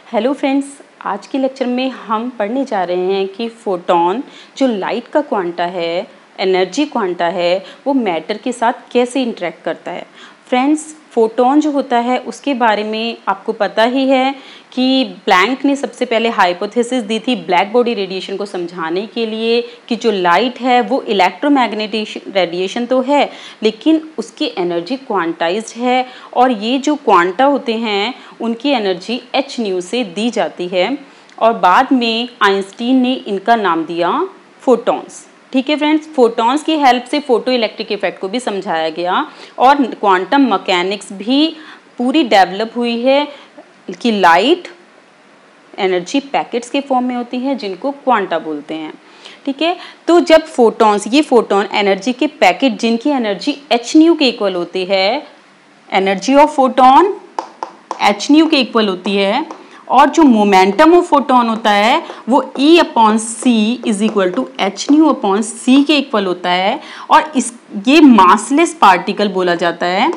Hello friends, आज के lecture में हम पढ़ने जा रहे हैं कि फोटोन जो लाइट का क्वांटा है, एनर्जी क्वांटा है, वो मैटर के साथ कैसे इंटरेक्ट करता है। फ्रेंड्स, फोटोन जो होता है उसके बारे में आपको पता ही है कि प्लैंक ने सबसे पहले हाइपोथेसिस दी थी ब्लैक बॉडी रेडिएशन को समझाने के लिए कि जो लाइट है वो इलेक्ट्रोमैग्नेटिक रेडिएशन तो है, लेकिन उसकी एनर्जी क्वांटाइज्ड है और ये जो क्वांटा होते हैं उनकी एनर्जी h से दी जाती है। और बाद में आइंस्टीन ने इनका नाम दिया फोटॉन्स। ठीक है फ्रेंड्स, फोटॉन्स की हेल्प से फोटो इलेक्ट्रिक इफेक्ट को भी समझाया गया और क्वांटम मैकेनिक्स भी पूरी डेवलप हुई है कि लाइट एनर्जी पैकेट्स के फॉर्म में होती है जिनको क्वांटा बोलते हैं। ठीक है, तो जब फोटॉन्स, ये फोटोन एनर्जी के पैकेट जिनकी एनर्जी h के इक्वल होती है, एनर्जी ऑफ फोटोन h के इक्वल होती है और जो मोमेंटम ऑफ फोटोन होता है वो E/c is equal to h/c के इक्वल होता है। और ये मासलेस पार्टिकल बोला जाता है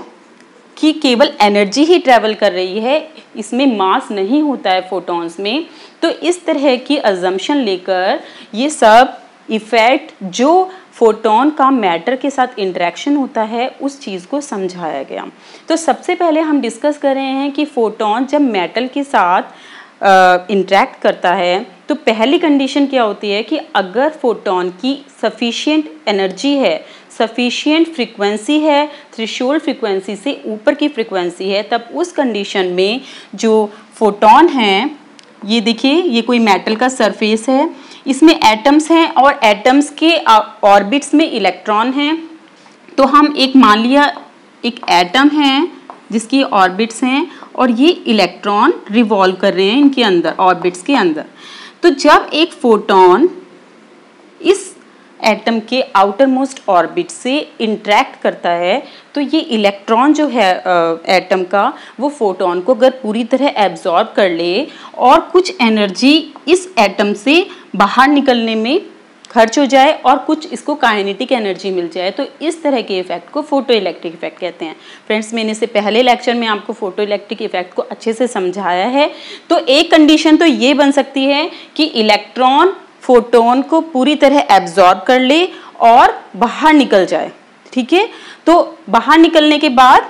कि केवल एनर्जी ही ट्रेवल कर रही है, इसमें मास नहीं होता है फोटॉन्स में। तो इस तरह की अजम्पशन लेकर ये सब इफेक्ट जो फोटोन का मैटर के साथ इंटरेक्शन होता है उस चीज़ को समझाया गया। तो सबसे पहले हम डिस्कस कर रहे हैं कि फोटोन जब मेटल के साथ इंटरेक्ट करता है तो पहली कंडीशन क्या होती है कि अगर फोटोन की सफिशिएंट एनर्जी है, सफिशिएंट फ्रीक्वेंसी है, थ्रेशोल्ड फ्रीक्वेंसी से ऊपर की फ्रीक्वेंसी है, तब उस कंडीशन में जो फोटोन हैं, ये देखिए ये कोई मेटल का सरफेस है, इसमें एटम्स हैं और एटम्स के ऑर्बिट्स में इलेक्ट्रॉन हैं। तो हम एक मान लिया एक एटम है जिसकी ऑर्बिट्स हैं और ये इलेक्ट्रॉन रिवॉल्व कर रहे हैं इनके अंदर, ऑर्बिट्स के अंदर। तो जब एक फोटोन इस एटम के आउटर मोस्ट ऑर्बिट से इंटरेक्ट करता है तो ये इलेक्ट्रॉन जो है एटम का, वो फोटोन को अगर पूरी तरह एब्जॉर्ब कर ले और कुछ एनर्जी इस एटम से बाहर निकलने में खर्च हो जाए और कुछ इसको काइनेटिक एनर्जी मिल जाए, तो इस तरह के इफेक्ट को फोटो इलेक्ट्रिक इफेक्ट कहते हैं। फ्रेंड्स, मैंने इससे पहले लेक्चर में आपको फोटो इलेक्ट्रिक इफेक्ट को अच्छे से समझाया है। तो एक कंडीशन तो ये बन सकती है कि इलेक्ट्रॉन फोटोन को पूरी तरह एब्जॉर्ब कर ले और बाहर निकल जाए। ठीक है, तो बाहर निकलने के बाद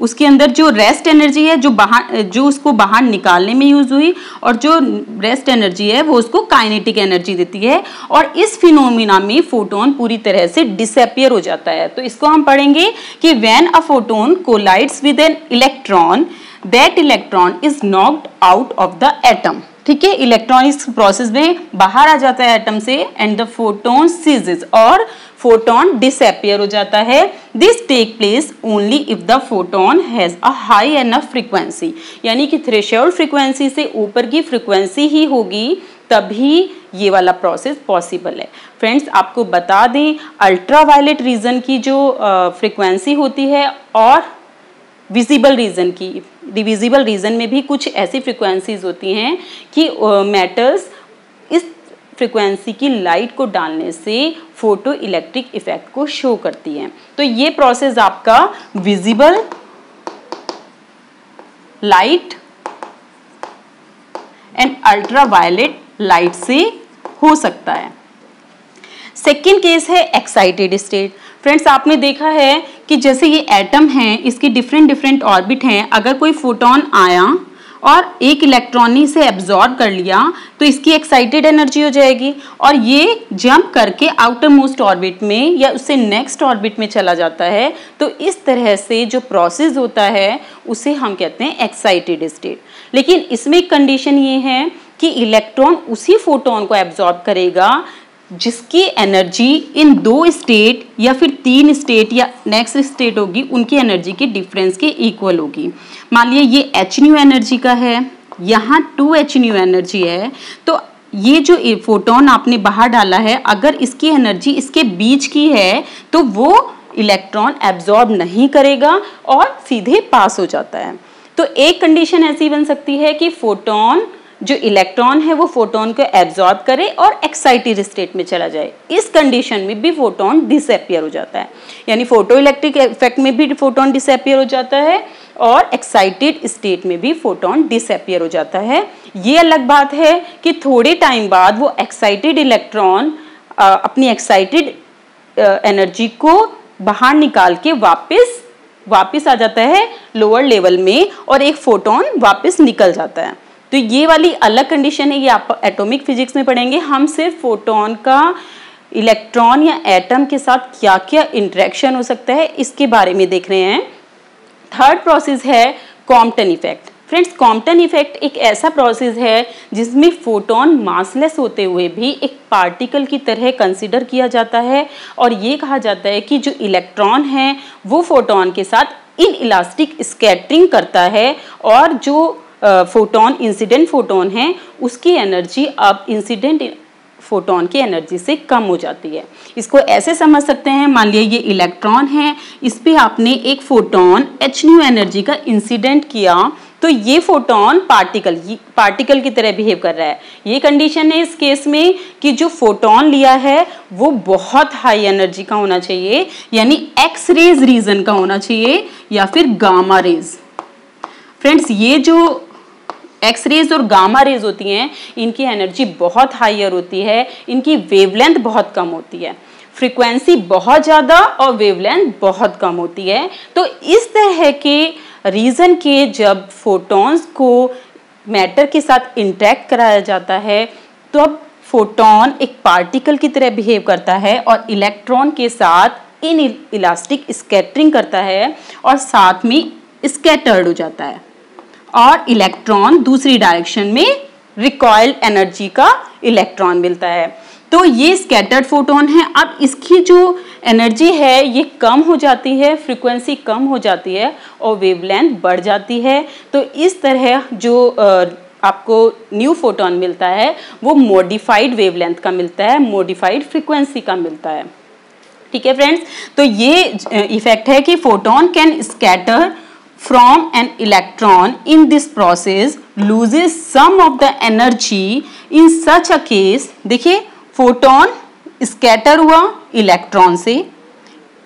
उसके अंदर जो रेस्ट एनर्जी है जो उसको बाहर निकालने में यूज हुई और जो रेस्ट एनर्जी है वो उसको काइनेटिक एनर्जी देती है और इस फिनोमिना में फोटोन पूरी तरह से डिसअपियर हो जाता है। तो इसको हम पढ़ेंगे कि when a photon collides with an electron, that electron is knocked out of the atom. ठीक है, इलेक्ट्रॉन इस प्रोसेस में बाहर आ जाता है एटम से एंड द फोटोन सीजेस और फोटोन डिसअपियर हो जाता है। This take place only if the photon has a high enough frequency, यानी कि थ्रेशोल्ड फ्रीक्वेंसी से ऊपर की फ्रीक्वेंसी ही होगी तभी ये वाला प्रोसेस पॉसिबल है। फ्रेंड्स, आपको बता दें अल्ट्रावायलेट रीजन की जो फ्रीक्वेंसी होती है और विजिबल रीजन की, डिविजिबल रीजन में भी कुछ ऐसी फ्रीक्वेंसीज होती हैं कि मेटल्स इस फ्रीक्वेंसी की लाइट को डालने से फोटो इलेक्ट्रिक इफेक्ट को शो करती हैं। तो ये प्रोसेस आपका visible light and ultraviolet light से हो सकता है। सेकेंड केस है एक्साइटेड स्टेट। फ्रेंड्स, आपने देखा है कि जैसे ये एटम है, इसकी डिफरेंट ऑर्बिट हैं, अगर कोई फोटोन आया और एक इलेक्ट्रॉन ने इसे एब्जॉर्ब कर लिया तो इसकी एक्साइटेड एनर्जी हो जाएगी और ये जंप करके आउटर मोस्ट ऑर्बिट में या उससे नेक्स्ट ऑर्बिट में चला जाता है। तो इस तरह से जो प्रोसेस होता है उसे हम कहते हैं एक्साइटेड स्टेट। लेकिन इसमें एक कंडीशन ये है कि इलेक्ट्रॉन उसी फोटोन को एब्जॉर्ब करेगा जिसकी एनर्जी इन दो स्टेट या फिर तीन स्टेट या नेक्स्ट स्टेट होगी उनकी एनर्जी के डिफरेंस के इक्वल होगी। मान लिया ये h एनर्जी का है, यहाँ 2h एनर्जी है, तो ये जो फोटोन आपने बाहर डाला है अगर इसकी एनर्जी इसके बीच की है तो वो इलेक्ट्रॉन एब्जॉर्ब नहीं करेगा और सीधे पास हो जाता है। तो एक कंडीशन ऐसी बन सकती है कि फोटोन जो इलेक्ट्रॉन है वो फोटोन को एब्जॉर्ब करे और एक्साइटेड स्टेट में चला जाए। इस कंडीशन में भी फोटोन डिसअपियर हो जाता है, यानी फोटो इलेक्ट्रिक इफेक्ट में भी फोटोन डिसअपियर हो जाता है और एक्साइटेड स्टेट में भी फोटोन डिसअपियर हो जाता है। ये अलग बात है कि थोड़े टाइम बाद वो एक्साइटेड इलेक्ट्रॉन अपनी एक्साइटेड एनर्जी को बाहर निकाल के वापस आ जाता है लोअर लेवल में और एक फोटोन वापस निकल जाता है। तो ये वाली अलग कंडीशन है, ये आप एटॉमिक फिजिक्स में पढ़ेंगे। हम सिर्फ फोटोन का इलेक्ट्रॉन या एटम के साथ क्या क्या इंटरेक्शन हो सकता है इसके बारे में देख रहे हैं। थर्ड प्रोसेस है Compton effect. Friends, Compton effect एक ऐसा प्रोसेस है जिसमें फोटोन मासलेस होते हुए भी एक पार्टिकल की तरह कंसीडर किया जाता है और ये कहा जाता है कि जो इलेक्ट्रॉन है वो फोटोन के साथ इनइलास्टिक स्कैटरिंग करता है और जो फोटोन इंसिडेंट फोटोन है उसकी एनर्जी अब इंसिडेंट फोटोन की एनर्जी से कम हो जाती है। इसको ऐसे समझ सकते हैं, मान लिया ये इलेक्ट्रॉन है, इस पे आपने एक फोटोन h न्यू एनर्जी का इंसिडेंट किया तो ये फोटोन पार्टिकल की तरह बिहेव कर रहा है। ये कंडीशन है इस केस में कि जो फोटोन लिया है वो बहुत हाई एनर्जी का होना चाहिए, यानी एक्स रेज रीजन का होना चाहिए या फिर गामा रेज। फ्रेंड्स, ये जो एक्स रेज और गामा रेज होती हैं इनकी एनर्जी बहुत हायर होती है, इनकी वेवलेंथ बहुत कम होती है, फ्रीक्वेंसी बहुत ज़्यादा और वेवलेंथ बहुत कम होती है। तो इस तरह के रीज़न के जब फोटॉन्स को मैटर के साथ इंटरेक्ट कराया जाता है तो अब फोटोन एक पार्टिकल की तरह बिहेव करता है और इलेक्ट्रॉन के साथ इन इलास्टिक स्कैटरिंग करता है और साथ में स्कैटर्ड हो जाता है और इलेक्ट्रॉन दूसरी डायरेक्शन में रिकॉइल्ड एनर्जी का इलेक्ट्रॉन मिलता है। तो ये स्कैटर्ड फोटोन है। अब इसकी जो एनर्जी है ये कम हो जाती है, फ्रीक्वेंसी कम हो जाती है और वेवलेंथ बढ़ जाती है। तो इस तरह जो आपको न्यू फोटोन मिलता है वो मॉडिफाइड वेवलेंथ का मिलता है, मॉडिफाइड फ्रीक्वेंसी का मिलता है। ठीक है फ्रेंड्स, तो ये इफेक्ट है कि photon can scatter from an electron in this process loses some of the energy in such a case। देखिए, फोटोन स्कैटर हुआ इलेक्ट्रॉन से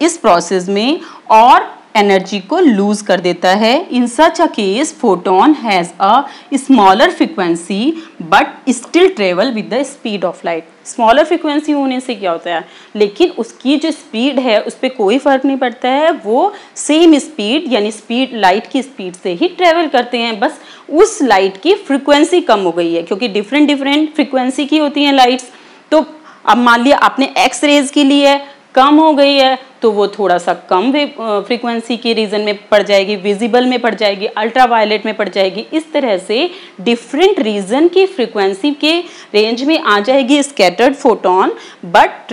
इस प्रोसेस में और एनर्जी को लूज कर देता है। In such a case photon has a smaller frequency but still travel with the speed of light. Smaller frequency होने से क्या होता है, लेकिन उसकी जो स्पीड है उस पर कोई फर्क नहीं पड़ता है, वो सेम स्पीड यानी स्पीड लाइट की स्पीड से ही ट्रेवल करते हैं, बस उस लाइट की फ्रीक्वेंसी कम हो गई है क्योंकि डिफरेंट फ्रीक्वेंसी की होती हैं लाइट्स। तो अब मान लिया आपने एक्स रेज की ली है, कम हो गई है तो वो थोड़ा सा कम फ्रीक्वेंसी के रीजन में पड़ जाएगी, विजिबल में पड़ जाएगी, अल्ट्रा वायलेट में पड़ जाएगी। इस तरह से डिफरेंट रीजन की फ्रीक्वेंसी के रेंज में आ जाएगी स्कैटर्ड फोटोन, बट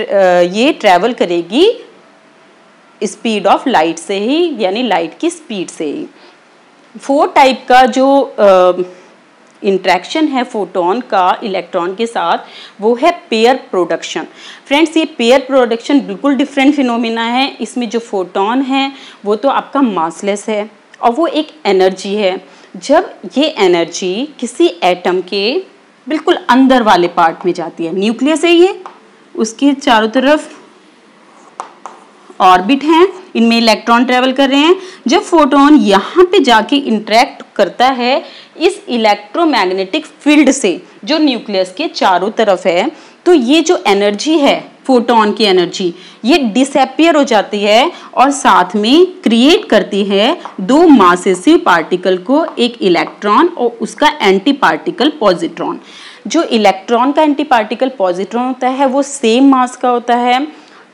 ये ट्रैवल करेगी स्पीड ऑफ लाइट से ही, यानी लाइट की स्पीड से ही। 4 टाइप का जो इंट्रैक्शन है फोटोन का इलेक्ट्रॉन के साथ वो है पेयर प्रोडक्शन। फ्रेंड्स, ये पेयर प्रोडक्शन बिल्कुल डिफरेंट फिनोमिना है। इसमें जो फोटोन है वो तो आपका मासलेस है और वो एक एनर्जी है। जब ये एनर्जी किसी एटम के बिल्कुल अंदर वाले पार्ट में जाती है, न्यूक्लियस है ये, उसके चारों तरफ ऑर्बिट हैं, इनमें इलेक्ट्रॉन ट्रेवल कर रहे हैं। जब फोटोन यहाँ पे जाके इंटरेक्ट करता है इस इलेक्ट्रोमैग्नेटिक फील्ड से जो न्यूक्लियस के चारों तरफ है, तो ये जो एनर्जी है फोटोन की एनर्जी ये डिसअपियर हो जाती है और साथ में क्रिएट करती है 2 मासेसिव पार्टिकल को, एक इलेक्ट्रॉन और उसका एंटी पार्टिकल पॉजिट्रॉन। जो इलेक्ट्रॉन का एंटी पार्टिकल पॉजिट्रॉन होता है वो सेम मास का होता है,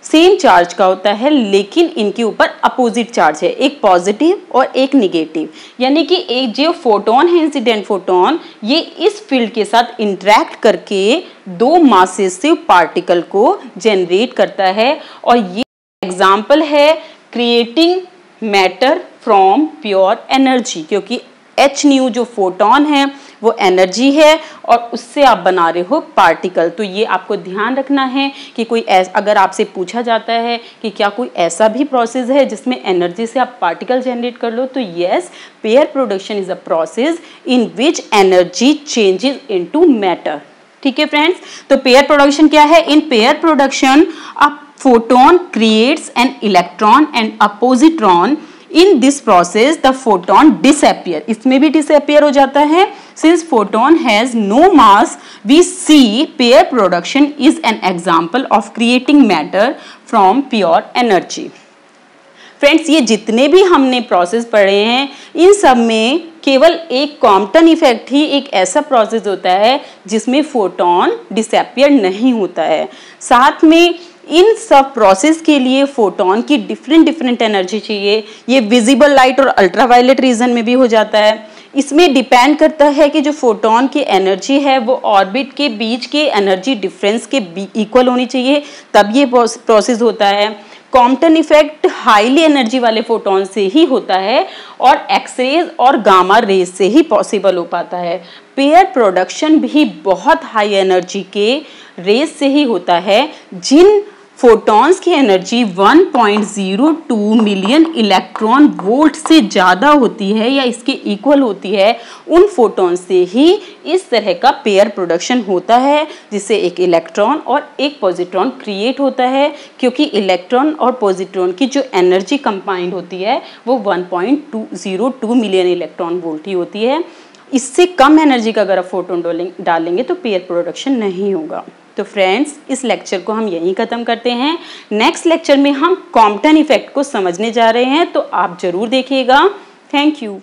सेम चार्ज का होता है, लेकिन इनके ऊपर अपोजिट चार्ज है, एक पॉजिटिव और एक निगेटिव। यानी कि एक जो फोटोन है इंसिडेंट फोटोन ये इस फील्ड के साथ इंटरेक्ट करके 2 मासेसिव पार्टिकल को जनरेट करता है और ये एग्जाम्पल है creating matter from pure energy, क्योंकि h न्यू जो फोटोन है वो एनर्जी है और उससे आप बना रहे हो पार्टिकल। तो ये आपको ध्यान रखना है कि कोई अगर आपसे पूछा जाता है कि क्या कोई ऐसा भी प्रोसेस है जिसमें एनर्जी से आप पार्टिकल जनरेट कर लो, तो yes, pair production is a process in which energy changes into matter. ठीक है फ्रेंड्स, तो पेयर प्रोडक्शन क्या है? In pair production a photon creates an electron and a positron in this process the photon disappear, इसमें भी disappear हो जाता है। Since photon has no mass we see pair production is an example of creating matter from pure energy. Friends, ये जितने भी हमने process पढ़े हैं इन सब में केवल एक कॉम्पटन इफेक्ट ही एक ऐसा प्रोसेस होता है जिसमें फोटोन डिसअपियर नहीं होता है। साथ में इन सब प्रोसेस के लिए फोटोन की डिफरेंट एनर्जी चाहिए। ये विजिबल लाइट और अल्ट्रावायलेट रीजन में भी हो जाता है। इसमें डिपेंड करता है कि जो फोटोन की एनर्जी है वो ऑर्बिट के बीच के एनर्जी डिफरेंस के इक्वल होनी चाहिए, तब ये प्रोसेस होता है। कॉम्पटन इफेक्ट हाईली एनर्जी वाले फोटोन से ही होता है और एक्सरेज और गामा रेज से ही पॉसिबल हो पाता है। पेयर प्रोडक्शन भी बहुत हाई एनर्जी के रेज से ही होता है। जिन फोटॉन्स की एनर्जी 1.02 मिलियन इलेक्ट्रॉन वोल्ट से ज़्यादा होती है या इसके इक्वल होती है, उन फोटॉन से ही इस तरह का पेयर प्रोडक्शन होता है, जिससे एक इलेक्ट्रॉन और एक पॉजिट्रॉन क्रिएट होता है। क्योंकि इलेक्ट्रॉन और पॉजिट्रॉन की जो एनर्जी कंबाइंड होती है वो 1.02 मिलियन इलेक्ट्रॉन वोल्ट ही होती है। इससे कम एनर्जी का अगर आप फोटोन डालेंगे तो पेयर प्रोडक्शन नहीं होगा। तो फ्रेंड्स, इस लेक्चर को हम यहीं ख़त्म करते हैं। नेक्स्ट लेक्चर में हम कॉम्पटन इफेक्ट को समझने जा रहे हैं, तो आप ज़रूर देखिएगा। Thank you.